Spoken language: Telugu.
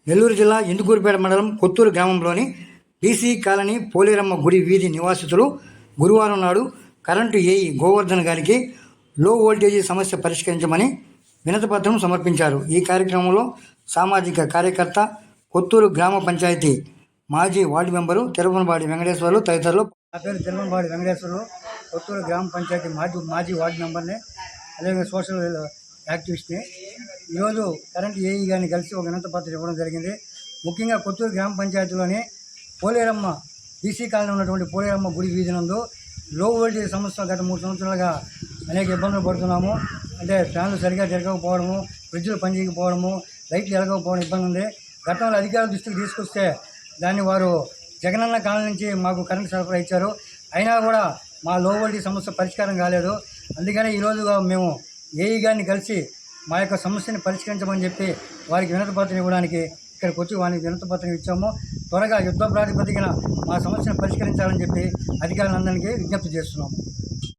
నెల్లూరు జిల్లా ఇందుకూరుపేట మండలం కొత్తూరు గ్రామంలోని బీసీ కాలనీ పోలేరమ్మ గుడి వీధి నివాసితులు గురువారం నాడు కరెంటు ఏఈ గోవర్ధన్ గారికి లో వోల్టేజీ సమస్య పరిష్కరించమని వినతిపత్రం సమర్పించారు. ఈ కార్యక్రమంలో సామాజిక కార్యకర్త, కొత్తూరు గ్రామ పంచాయతీ మాజీ వార్డు మెంబరు తిరుమలపాడి వెంకటేశ్వర్లు తదితరులు. నా పేరు తిరుమలపాడి వెంకటేశ్వర్లు, కొత్తూరు గ్రామ పంచాయతీ మాజీ వార్డు మెంబర్ని, అలాగే సోషల్ యాక్టివిస్ట్ని. ఈరోజు కరెంటు ఏఈ గారిని కలిసి ఒక వినతిపత్రం ఇవ్వడం జరిగింది. ముఖ్యంగా కొత్తూరు గ్రామ పంచాయతీలోని పోలేరమ్మ బీసీ కాలనీ ఉన్నటువంటి పోలేరమ్మ గుడి వీధి నందు లో వోల్టేజ్ సమస్య గత 3 సంవత్సరాలుగా అనేక ఇబ్బందులు పడుతున్నాము. అంటే ఫ్యాన్లు సరిగా జరగకపోవడము, ఫ్రిడ్జ్లు పనిచేయకపోవడము, లైట్లు ఎలగకపోవడం ఇబ్బంది ఉంది. గతంలో అధికారుల దృష్టికి తీసుకొస్తే దాన్ని వారు జగనన్న కాలనీ నుంచి మాకు కరెంటు సరఫరా ఇచ్చారు. అయినా కూడా మా లో వోల్టేజ్ సమస్య పరిష్కారం కాలేదు. అందుకని ఈరోజు మేము ఏఈ గారిని కలిసి మా యొక్క సమస్యని పరిష్కరించమని చెప్పి వారికి వినతిపత్రం ఇవ్వడానికి ఇక్కడికి వచ్చి వారికి వినతిపత్రం ఇచ్చాము. త్వరగా యుద్ధ ప్రాతిపదికన మా సమస్యను పరిష్కరించాలని చెప్పి అధికారులందరికీ విజ్ఞప్తి చేస్తున్నాము.